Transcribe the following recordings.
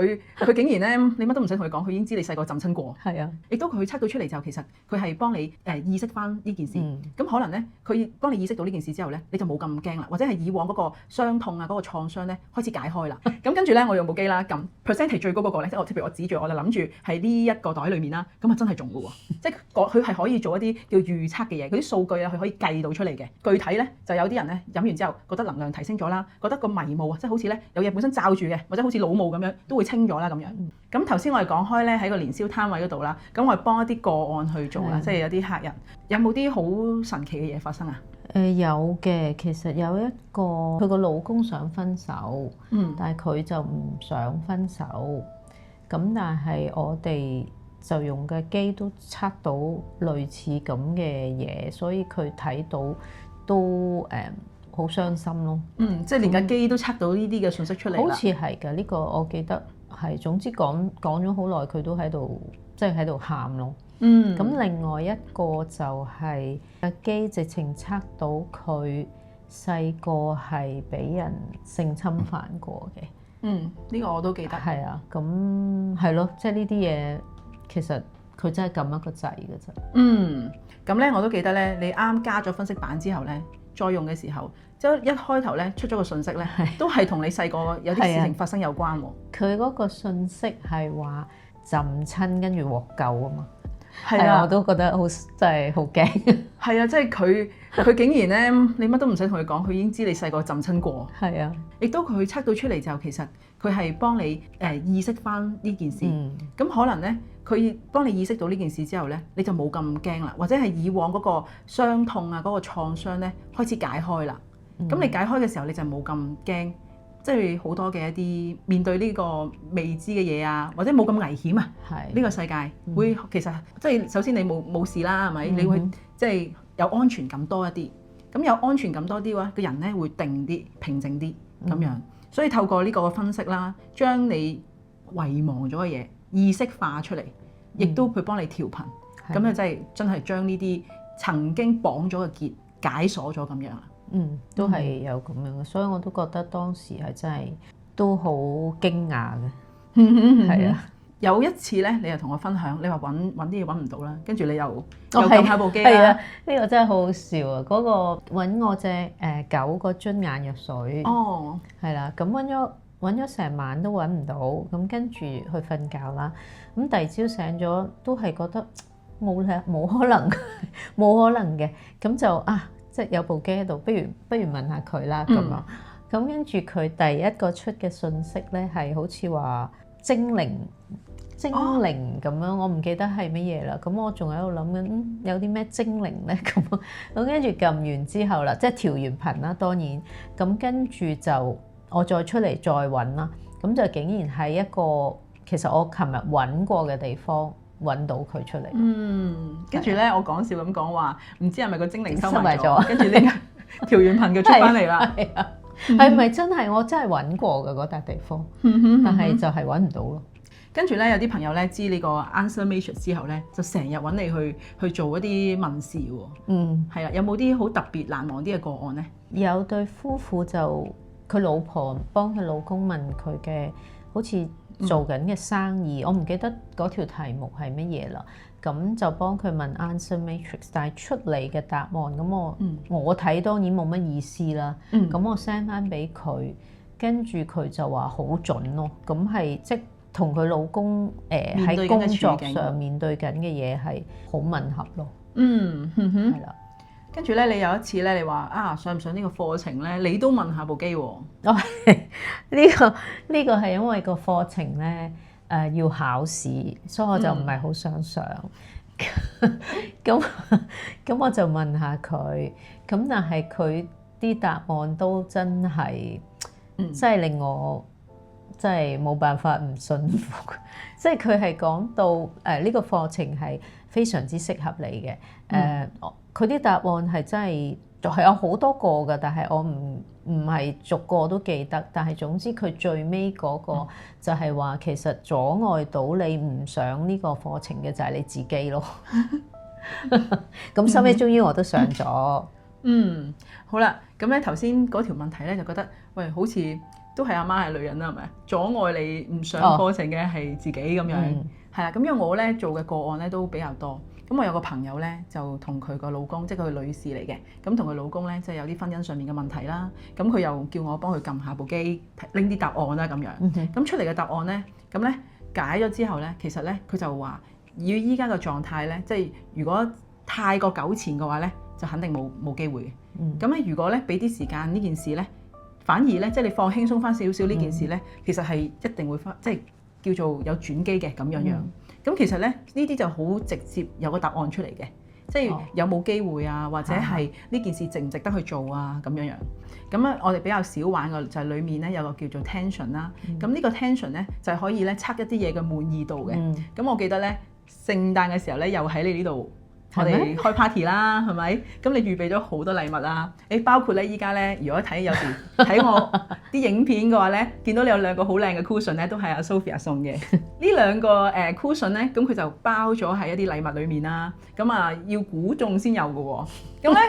佢竟然咧，你乜都唔使同佢講，佢已經知你細個浸親過。係啊，亦都佢測到出嚟就其實佢係幫你意識翻呢件事。咁可能咧，佢幫你意識到呢件事之後咧，你就冇咁驚啦，或者係以往嗰個傷痛啊、嗰個創傷咧開始解開啦。咁跟住咧，我用部機啦，撳 percentage 最高嗰個咧，即係譬如我指住我就諗住係呢一個袋裡面啦，咁啊真係中嘅喎。即係佢係可以做一啲叫預測嘅嘢，嗰啲數據啊，佢可以計到出嚟嘅。具體咧就有啲人咧飲完之後覺得能量提升咗啦，覺得個迷霧啊，即係好似咧有嘢本身罩住嘅，或者好似腦霧咁樣都會清咗啦咁樣。咁頭先我哋講開咧喺個年宵攤位嗰度啦，咁我哋幫一啲個案去做啦，即係有啲客人有冇啲好神奇嘅嘢發生啊？有嘅，其實有一個佢個老公想分手，但係佢就唔想分手，咁但係我哋就用嘅機都測到類似咁嘅嘢，所以佢睇到都好傷心咯。即係連架機都測到呢啲嘅信息出嚟啦。好似係㗎，呢個我記得係。總之講咗好耐，佢都喺度即係喺度喊咯。咁另外一個就係架機直情測到佢細個係俾人性侵犯過嘅。呢個我都記得。係啊，咁係咯，即係呢啲嘢其實佢真係撳一個掣嘅啫。咁咧我都記得咧，你啱加咗分析版之後咧，再用嘅時候，即係一開頭咧出咗個信息咧，都係同你細個有啲事情發生有關喎。佢嗰個信息係話浸親跟住獲救啊嘛。係啊，我都覺得真係好驚。係啊，即係佢竟然咧，你乜都唔使同佢講，佢已經知你細個浸親過。係啊，亦都佢測到出嚟就其實佢係幫你意識翻呢件事。咁可能咧，佢幫你意識到呢件事之後咧，你就冇咁驚啦，或者係以往嗰個傷痛啊、嗰個創傷咧開始解開啦。咁你解開嘅時候，你就冇咁驚。即係好多嘅一啲面對呢個未知嘅嘢啊，或者冇咁危險啊。呢個世界會其實即係首先你冇事啦，係咪？你會即係有安全感多一啲。咁有安全感多啲嘅話，個人咧會定啲、平靜啲咁樣。所以透過呢個分析啦，將你遺忘咗嘅嘢意識化出嚟，亦都會幫你調頻。咁啊真係將呢啲曾經綁咗嘅結解鎖咗咁樣啦。都係有咁樣嘅，所以我都覺得當時係真係都好驚訝嘅。係啊，有一次咧，你又同我分享，你話揾啲嘢揾唔到啦，跟住你又撳下部機啦。係啊，呢個真係好好笑啊！嗰個揾我隻狗個樽眼藥水。係啦，咁揾咗成晚都揾唔到，咁跟住去瞓覺啦。咁第二朝醒咗都係覺得冇可能，冇可能嘅。咁就即係有部機喺度，不如問下佢啦咁啊。咁跟住佢第一個出嘅信息咧，係好似話精靈咁樣，我唔記得係乜嘢啦。咁我仲喺度諗緊有啲咩精靈咧咁。咁跟住撳完之後啦，即係調完頻啦，當然。咁跟住就我再出嚟再揾啦。咁就竟然係一個其實我琴日揾過嘅地方。揾到佢出嚟，跟住咧，我講笑咁講話，唔知係咪個精靈收埋咗，跟住呢個調完頻就出翻嚟啦。係咪真係我真係揾過嘅嗰笪地方？但係就係揾唔到咯。跟住咧，有啲朋友咧知呢個 Answer Matrix 之後咧，就成日揾你去做一啲問事喎。係啊，有冇啲好特別難忘啲嘅個案咧？有對夫婦就佢老婆幫佢老公問佢嘅好似做緊嘅生意，我唔記得嗰條題目係乜嘢啦。咁就幫佢問 Answer Matrix， 但係出嚟嘅答案咁我睇當然冇乜意思啦。咁我 send 翻俾佢，跟住佢就話好準咯。咁係即同佢老公喺工作上面對緊嘅嘢係好吻合咯。係啦。跟住咧，你有一次咧，你話上唔上呢個課程咧？你都問下部機喎。呢個係因為個課程咧要考試，所以我就唔係好想上。咁我就問下佢，咁但係佢啲答案都真係，真係令我真係冇辦法唔信服。即係佢係講到呢個課程係非常之適合你嘅。佢啲答案係真係有好多個㗎，但係我唔係逐個都記得。但係總之佢最尾嗰個就係話，其實阻礙到你唔上呢個課程嘅就係你自己咯。咁收尾終於我都上咗。好啦，咁咧頭先嗰條問題咧就覺得，喂，好似都係阿媽係女人啦，係咪？阻礙你唔上課程嘅係自己咁樣，係啦。咁因為我咧做嘅個案咧都比較多。咁我有個朋友咧就同佢個老公，即係佢女士嚟嘅，咁同佢老公咧即係有啲婚姻上面嘅問題啦。咁佢又叫我幫佢撳下部機，拎啲答案啦咁樣。咁出嚟嘅答案咧，咁咧解咗之後咧，其實咧佢就話以依家嘅狀態咧，即係如果太過糾纏嘅話咧，就肯定冇機會嘅。咁咧如果咧俾啲時間呢件事咧，反而咧即係你放輕鬆翻少少呢件事咧，其實係一定會翻，即係叫做有轉機嘅咁樣樣。咁其實咧呢啲就好直接有個答案出嚟嘅，即係有冇機會啊，或者係呢件事值唔值得去做啊咁樣樣。咁咧我哋比較少玩嘅就係裡面咧有個叫做 tension 啦。咁呢個 tension 咧就係可以咧測一啲嘢嘅滿意度嘅。咁我記得咧聖誕嘅時候咧又喺你呢度。我哋開 party 啦，係咪？咁你預備咗好多禮物啦。包括咧依家咧，如果睇有時睇我啲影片嘅話咧，見到你有兩個好靚嘅 cushion 咧，都係阿 Sophia 送嘅。呢兩個cushion 咧，咁佢就包咗喺一啲禮物裡面啦。咁啊要估中先有嘅喎。咁咧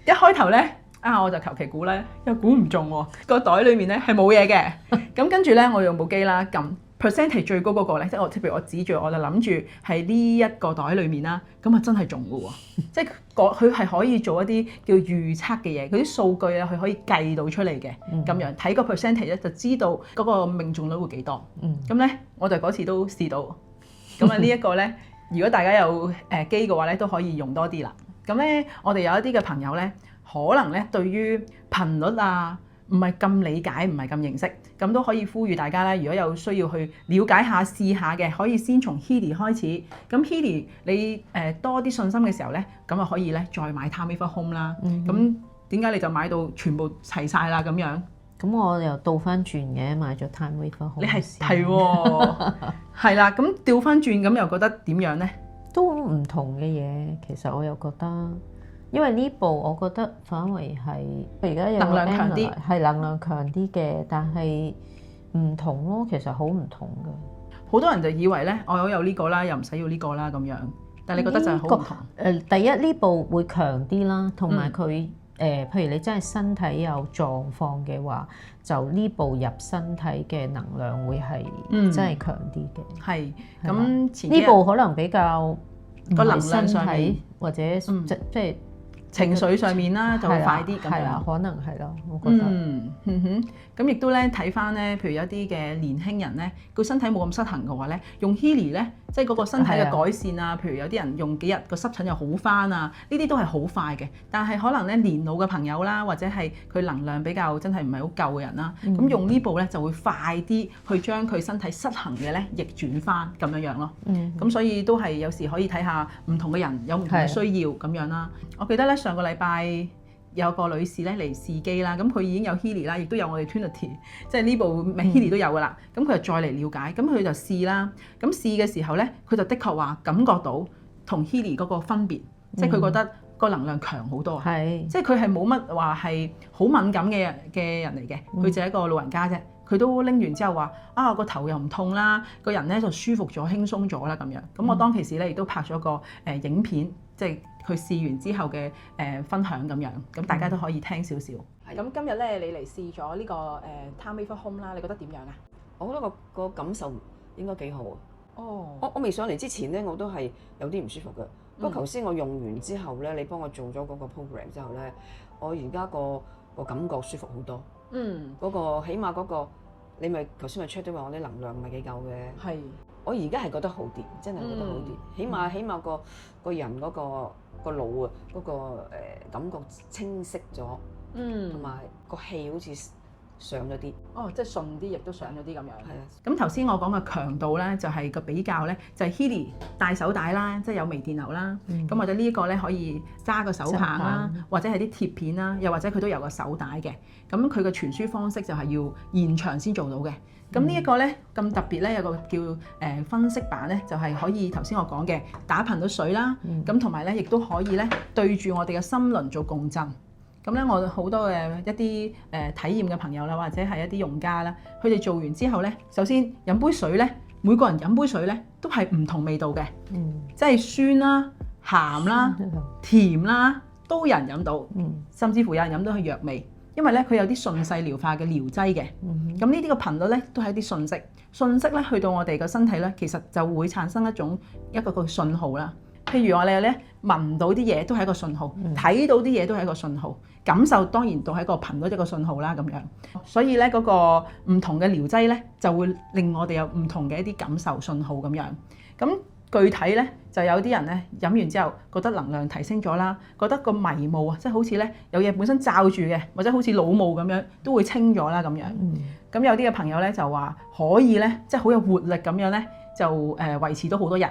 一開頭咧我就求其估咧，又估唔中喎。個袋裡面咧係冇嘢嘅。咁跟住咧我用部機啦撳。percentage 最高嗰個咧，即係譬如我指住我就諗住係呢一個袋裡面啦，咁啊真係中嘅喎，即係佢係可以做一啲叫預測嘅嘢，佢啲數據啊佢可以計到出嚟嘅，咁樣睇個 percentage 咧就知道嗰個命中率會幾多。咁咧我就嗰次都試到，咁啊呢一個咧，如果大家有機嘅話咧，都可以用多啲啦。咁咧我哋有一啲嘅朋友咧，可能咧對於頻率啊，唔係咁理解，唔係咁認識，咁都可以呼籲大家咧，如果有需要去了解下、試下嘅，可以先從 Healy 開始。咁 Healy 你多啲信心嘅時候咧，咁啊可以咧再買 Time with Home 啦。咁點解你就買到全部齊晒啦咁樣？咁我又倒翻轉嘅，買咗 Time with Home。你係喎，係啦。咁調翻轉咁又覺得點樣咧？都唔同嘅嘢，其實我又覺得。因為呢部我覺得反為係佢而家有能量強啲，係能量強啲嘅，但係唔同咯，其實好唔同嘅。好多人就以為咧，我有呢個啦，又唔使要呢個啦咁樣。但係你覺得就係好唔同。第一呢部會強啲啦，同埋佢譬如你真係身體有狀況嘅話，就呢部入身體嘅能量會係真係強啲嘅。係咁呢部可能比較個能量上面或者即係。情緒上面啦就會快啲咁樣，可能係咯，我覺得。咁亦都咧睇翻咧，譬如有啲嘅年輕人咧，個身體冇咁失衡嘅話咧，用 Healy 咧，即係嗰個身體嘅改善啊。譬如有啲人用幾日個濕疹又好翻啊，呢啲都係好快嘅。但係可能咧年老嘅朋友啦，或者係佢能量比較真係唔係好夠嘅人啦，咁用呢部咧就會快啲去將佢身體失衡嘅咧逆轉翻咁樣樣咯。咁所以都係有時可以睇下唔同嘅人有唔同嘅需要咁樣啦。我記得咧。上個禮拜有個女士咧嚟試機啦，咁佢已經有 Healy 啦，亦都有我哋 Trinity， 即係呢部 Healy 都有噶啦。咁佢就再嚟了解，咁佢就試啦。咁試嘅時候咧，佢就的確話感覺到同 Healy 嗰個分別，即係佢覺得個能量強好多。即係佢係冇乜話係好敏感嘅人嚟嘅，佢就係一個老人家啫。佢都拎完之後話個頭又唔痛啦，個人咧就舒服咗、輕鬆咗啦咁樣。咁我當其時咧亦都拍咗個影片，即係佢試完之後嘅分享咁樣，咁大家都可以聽少少。咁今日咧你嚟試咗呢個Time with Home 啦，你覺得點樣啊？我覺得個感受應該幾好啊。我未上嚟之前咧，我都係有啲唔舒服嘅。不過頭先我用完之後咧，你幫我做咗嗰個 program 之後咧，我而家個感覺舒服好多。嗰個起碼嗰個你咪頭先咪 check 到話我啲能量唔係幾夠嘅。係。我而家係覺得好啲，真係覺得好啲。起碼個人嗰個腦啊，嗰個感覺清晰咗，同埋個氣好似上咗啲。即係順啲，亦都上咗啲咁樣。係啊。咁頭先我講嘅強度咧，就係個比較咧，就係 Healy 帶手帶啦，即係有微電流啦。咁或者呢一個咧可以揸個手棒啦，或者係啲貼片啦，又或者佢都有個手帶嘅。咁佢嘅傳輸方式就係要現場先做到嘅。咁呢一個咧咁特別咧，有個叫分析版咧，就係可以頭先我講嘅打頻率水啦。咁同埋咧，亦都可以咧對住我哋嘅心輪做共振。咁咧，我好多嘅一啲體驗嘅朋友啦，或者係一啲用家啦，佢哋做完之後咧，首先飲杯水咧，每個人飲杯水咧都係唔同味道嘅，即係酸啦、鹹啦、甜啦，都有人飲到，甚至乎有人飲到係藥味。因為咧佢有啲順勢療化嘅療劑嘅。咁呢啲個頻率咧都係一啲訊息咧去到我哋個身體咧，其實就會產生一個信號啦。譬如我哋咧聞到啲嘢都係一個信號，睇到啲嘢都係一個信號，感受當然都係一個頻率一個信號啦咁樣。所以咧嗰個唔同嘅療劑咧就會令我哋有唔同嘅一啲感受信號咁樣。咁具體咧就有啲人咧飲完之後覺得能量提升咗啦，覺得個迷霧啊，即係好似咧有嘢本身罩住嘅，或者好似腦霧咁樣都會清咗啦咁樣。咁有啲嘅朋友咧就話可以咧，即係好有活力咁樣咧，就維持到好多日。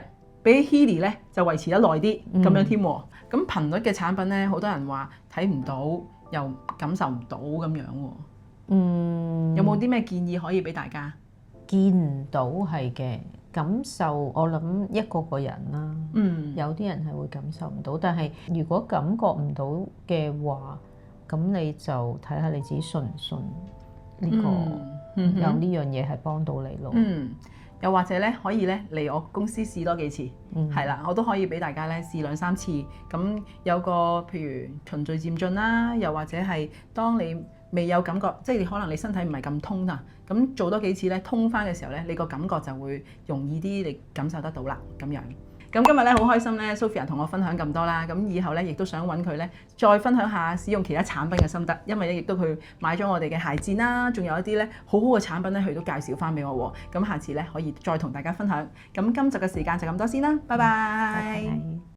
比起 Healy 咧就維持得耐啲咁樣添喎。咁頻率嘅產品咧，好多人話睇唔到又感受唔到咁樣喎。有冇啲咩建議可以俾大家？見唔到係嘅，感受我諗一個人啦。有啲人係會感受唔到，但係如果感覺唔到嘅話，咁你就睇下你自己信唔信呢個有呢樣嘢係幫到你咯。又或者咧，可以咧嚟我公司試多幾次，係啦，我都可以俾大家咧試2、3次。咁有個譬如循序漸進啦，又或者係當你未有感覺，即係可能你身體唔係咁通啊，咁做多幾次咧通返嘅時候咧，你個感覺就會容易啲，你感受得到啦咁樣。咁今日咧好開心咧 Sophia 同我分享咁多啦，咁以後咧亦都想揾佢咧再分享下使用其他產品嘅心得，因為咧亦都佢買咗我哋嘅鞋墊啦，仲有一啲咧好好嘅產品咧，佢都介紹翻俾我喎。咁下次咧可以再同大家分享。咁今集嘅時間就咁多先啦，拜拜。